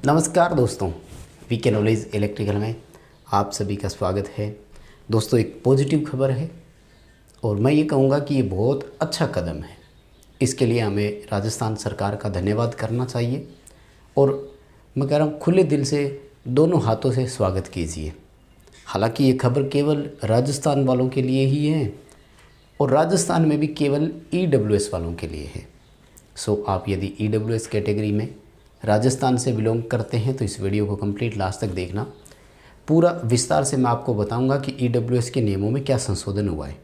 नमस्कार दोस्तों, VK knowledge electrical में आप सभी का स्वागत है। दोस्तों, एक पॉजिटिव खबर है और मैं ये कहूँगा कि ये बहुत अच्छा कदम है। इसके लिए हमें राजस्थान सरकार का धन्यवाद करना चाहिए और मैं कह रहा हूँ खुले दिल से दोनों हाथों से स्वागत कीजिए। हालांकि ये खबर केवल राजस्थान वालों के लिए ही है और राजस्थान में भी केवल EWS वालों के लिए है। सो आप यदि EWS कैटेगरी में राजस्थान से बिलोंग करते हैं तो इस वीडियो को कंप्लीट लास्ट तक देखना। पूरा विस्तार से मैं आपको बताऊंगा कि EWS के नियमों में क्या संशोधन हुआ है,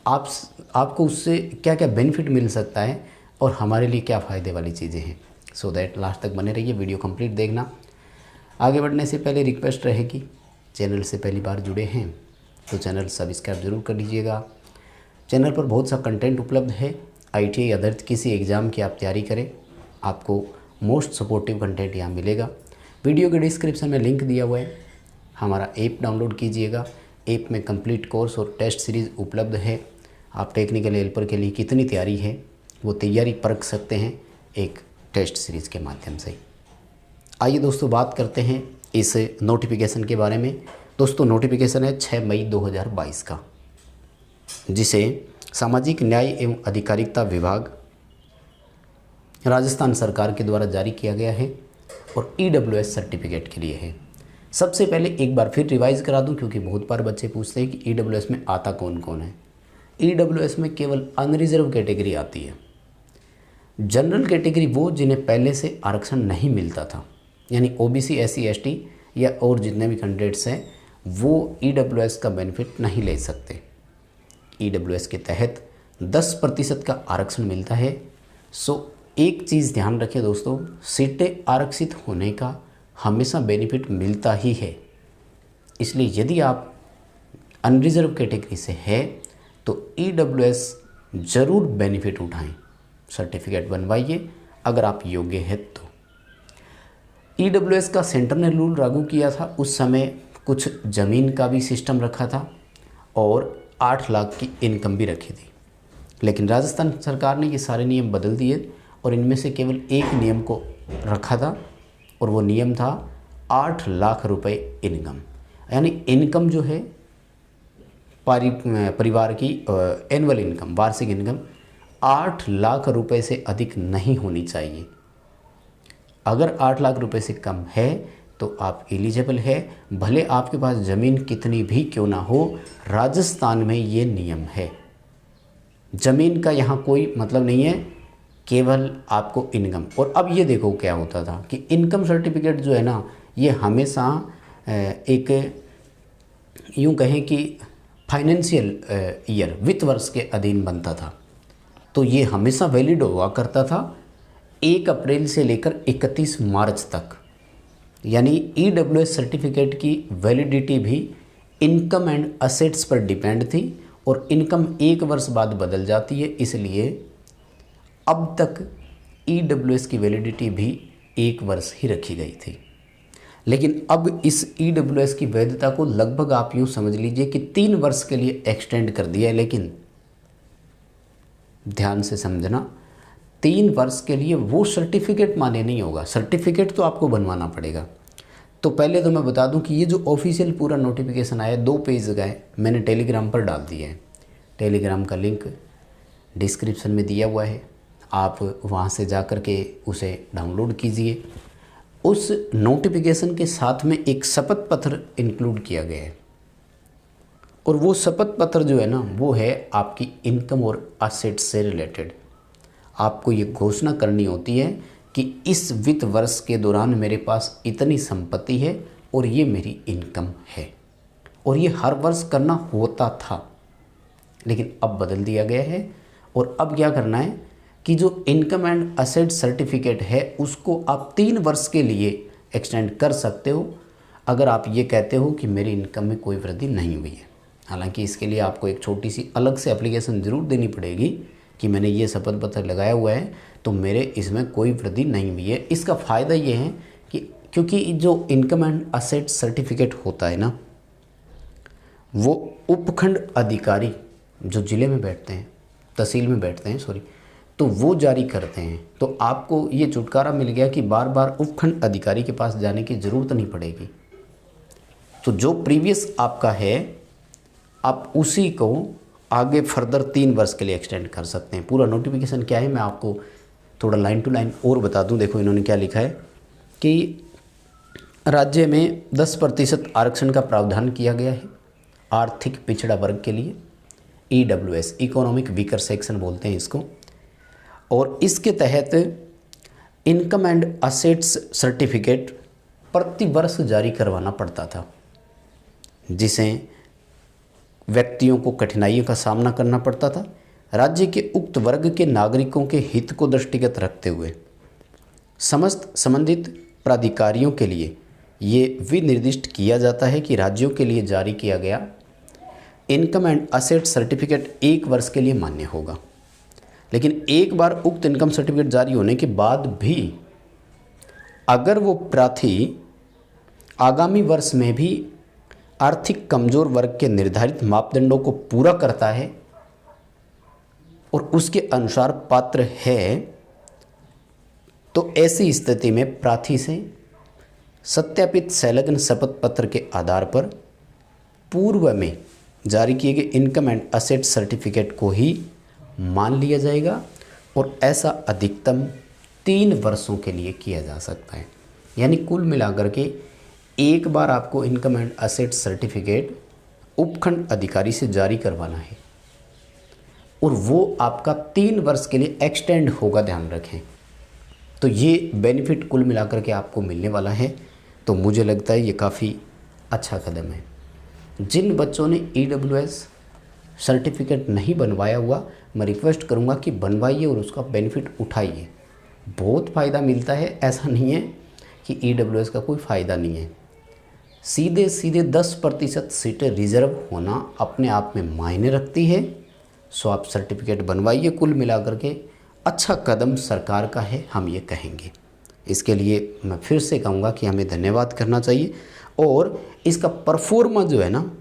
आपको उससे क्या क्या बेनिफिट मिल सकता है और हमारे लिए क्या फ़ायदे वाली चीज़ें हैं। सो दैट लास्ट तक बने रहिए, वीडियो कंप्लीट देखना। आगे बढ़ने से पहले रिक्वेस्ट रहेगी, चैनल से पहली बार जुड़े हैं तो चैनल सब्सक्राइब ज़रूर कर लीजिएगा। चैनल पर बहुत सा कंटेंट उपलब्ध है। ITI अदर किसी एग्ज़ाम की आप तैयारी करें, आपको मोस्ट सपोर्टिव कंटेंट यहाँ मिलेगा। वीडियो के डिस्क्रिप्शन में लिंक दिया हुआ है, हमारा ऐप डाउनलोड कीजिएगा। ऐप में कंप्लीट कोर्स और टेस्ट सीरीज़ उपलब्ध है। आप टेक्निकल हेल्पर के लिए कितनी तैयारी है वो तैयारी परख सकते हैं एक टेस्ट सीरीज़ के माध्यम से। आइए दोस्तों, बात करते हैं इस नोटिफिकेशन के बारे में। दोस्तों, नोटिफिकेशन है 6 मई 2022 का, जिसे सामाजिक न्याय एवं अधिकारिता विभाग राजस्थान सरकार के द्वारा जारी किया गया है और EWS सर्टिफिकेट के लिए है। सबसे पहले एक बार फिर रिवाइज करा दूं, क्योंकि बहुत बार बच्चे पूछते हैं कि EWS में आता कौन कौन है। EWS में केवल अनरिजर्व कैटेगरी आती है। जनरल कैटेगरी वो जिन्हें पहले से आरक्षण नहीं मिलता था, यानी OBC SC ST या और जितने भी कैंडिडेट्स हैं वो EWS का बेनिफिट नहीं ले सकते। EWS के तहत 10% का आरक्षण मिलता है। सो एक चीज़ ध्यान रखें दोस्तों, सीटें आरक्षित होने का हमेशा बेनिफिट मिलता ही है। इसलिए यदि आप अनरिजर्व कैटेगरी से है तो EWS ज़रूर बेनिफिट उठाएं, सर्टिफिकेट बनवाइए अगर आप योग्य हैं तो। EWS का सेंटर ने रूल लागू किया था, उस समय कुछ ज़मीन का भी सिस्टम रखा था और 8 लाख की इनकम भी रखी थी। लेकिन राजस्थान सरकार ने ये सारे नियम बदल दिए और इनमें से केवल एक नियम को रखा था और वो नियम था 8 लाख रुपए इनकम। यानी इनकम जो है परिवार की एनुअल इनकम, वार्षिक इनकम 8 लाख रुपए से अधिक नहीं होनी चाहिए। अगर 8 लाख रुपए से कम है तो आप एलिजिबल है, भले आपके पास ज़मीन कितनी भी क्यों ना हो। राजस्थान में ये नियम है, ज़मीन का यहाँ कोई मतलब नहीं है, केवल आपको इनकम। और अब ये देखो क्या होता था कि इनकम सर्टिफिकेट जो है ना, ये हमेशा एक यूँ कहें कि फाइनेंशियल ईयर, वित्त वर्ष के अधीन बनता था। तो ये हमेशा वैलिड हुआ करता था 1 अप्रैल से लेकर 31 मार्च तक। यानी EWS सर्टिफिकेट की वैलिडिटी भी इनकम एंड असेट्स पर डिपेंड थी और इनकम 1 वर्ष बाद बदल जाती है। इसलिए अब तक EWS की वैलिडिटी भी 1 वर्ष ही रखी गई थी। लेकिन अब इस EWS की वैधता को लगभग आप यूँ समझ लीजिए कि 3 वर्ष के लिए एक्सटेंड कर दिया है। लेकिन ध्यान से समझना, 3 वर्ष के लिए वो सर्टिफिकेट मान्य नहीं होगा, सर्टिफिकेट तो आपको बनवाना पड़ेगा। तो पहले तो मैं बता दूं कि ये जो ऑफिशियल पूरा नोटिफिकेशन आया 2 पेज का है, मैंने टेलीग्राम पर डाल दिया है। टेलीग्राम का लिंक डिस्क्रिप्शन में दिया हुआ है, आप वहाँ से जा कर के उसे डाउनलोड कीजिए। उस नोटिफिकेशन के साथ में एक शपथ पत्र इंक्लूड किया गया है और वो शपथ पत्र जो है ना, वो है आपकी इनकम और असेट्स से रिलेटेड। आपको ये घोषणा करनी होती है कि इस वित्त वर्ष के दौरान मेरे पास इतनी संपत्ति है और ये मेरी इनकम है। और ये हर वर्ष करना होता था, लेकिन अब बदल दिया गया है। और अब क्या करना है कि जो इनकम एंड असेट सर्टिफिकेट है उसको आप 3 वर्ष के लिए एक्सटेंड कर सकते हो, अगर आप ये कहते हो कि मेरी इनकम में कोई वृद्धि नहीं हुई है। हालांकि इसके लिए आपको एक छोटी सी अलग से एप्लीकेशन ज़रूर देनी पड़ेगी कि मैंने ये शपथ पत्र लगाया हुआ है तो मेरे इसमें कोई वृद्धि नहीं हुई है। इसका फ़ायदा ये है कि क्योंकि जो इनकम एंड असेट सर्टिफिकेट होता है ना, वो उपखंड अधिकारी जो ज़िले में बैठते हैं, तहसील में बैठते हैं, तो वो जारी करते हैं। तो आपको ये छुटकारा मिल गया कि बार बार उपखंड अधिकारी के पास जाने की ज़रूरत नहीं पड़ेगी। तो जो प्रीवियस आपका है आप उसी को आगे फर्दर 3 वर्ष के लिए एक्सटेंड कर सकते हैं। पूरा नोटिफिकेशन क्या है मैं आपको थोड़ा लाइन टू लाइन और बता दूं। देखो इन्होंने क्या लिखा है कि राज्य में 10% आरक्षण का प्रावधान किया गया है आर्थिक पिछड़ा वर्ग के लिए, EWS इकोनॉमिक वीकर सेक्शन बोलते हैं इसको। और इसके तहत इनकम एंड असेट्स सर्टिफिकेट प्रति वर्ष जारी करवाना पड़ता था, जिसे व्यक्तियों को कठिनाइयों का सामना करना पड़ता था। राज्य के उक्त वर्ग के नागरिकों के हित को दृष्टिगत रखते हुए समस्त संबंधित प्राधिकारियों के लिए ये विनिर्दिष्ट किया जाता है कि राज्यों के लिए जारी किया गया इनकम एंड असेट सर्टिफिकेट 1 वर्ष के लिए मान्य होगा। लेकिन एक बार उक्त इनकम सर्टिफिकेट जारी होने के बाद भी अगर वो प्रार्थी आगामी वर्ष में भी आर्थिक कमजोर वर्ग के निर्धारित मापदंडों को पूरा करता है और उसके अनुसार पात्र है, तो ऐसी स्थिति में प्रार्थी से सत्यापित संलग्न शपथ पत्र के आधार पर पूर्व में जारी किए गए इनकम एंड असेट सर्टिफिकेट को ही मान लिया जाएगा और ऐसा अधिकतम 3 वर्षों के लिए किया जा सकता है। यानी कुल मिलाकर के एक बार आपको इनकम एंड असेट सर्टिफिकेट उपखंड अधिकारी से जारी करवाना है और वो आपका 3 वर्ष के लिए एक्सटेंड होगा, ध्यान रखें। तो ये बेनिफिट कुल मिलाकर के आपको मिलने वाला है। तो मुझे लगता है ये काफ़ी अच्छा कदम है। जिन बच्चों ने EWS सर्टिफिकेट नहीं बनवाया हुआ, मैं रिक्वेस्ट करूंगा कि बनवाइए और उसका बेनिफिट उठाइए। बहुत फ़ायदा मिलता है, ऐसा नहीं है कि EWS का कोई फ़ायदा नहीं है। सीधे सीधे 10% सीटें रिजर्व होना अपने आप में मायने रखती है। सो आप सर्टिफिकेट बनवाइए। कुल मिलाकर के अच्छा कदम सरकार का है, हम ये कहेंगे। इसके लिए मैं फिर से कहूँगा कि हमें धन्यवाद करना चाहिए। और इसका परफॉर्मा जो है ना,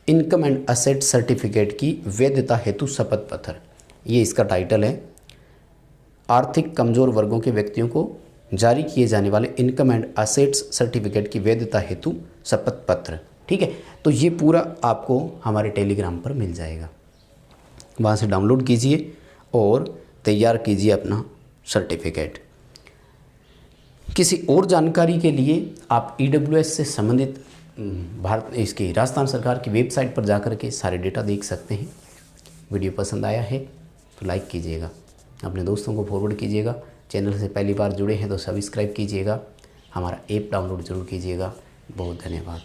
इनकम एंड असेट सर्टिफिकेट की वैधता हेतु शपथ पत्र, ये इसका टाइटल है। आर्थिक कमजोर वर्गों के व्यक्तियों को जारी किए जाने वाले इनकम एंड असेट्स सर्टिफिकेट की वैधता हेतु शपथ पत्र, ठीक है। तो ये पूरा आपको हमारे टेलीग्राम पर मिल जाएगा, वहाँ से डाउनलोड कीजिए और तैयार कीजिए अपना सर्टिफिकेट। किसी और जानकारी के लिए आप EWS से संबंधित इसकी राजस्थान सरकार की वेबसाइट पर जाकर के सारे डेटा देख सकते हैं। वीडियो पसंद आया है तो लाइक कीजिएगा, अपने दोस्तों को फॉरवर्ड कीजिएगा। चैनल से पहली बार जुड़े हैं तो सब्सक्राइब कीजिएगा, हमारा ऐप डाउनलोड ज़रूर कीजिएगा। बहुत धन्यवाद।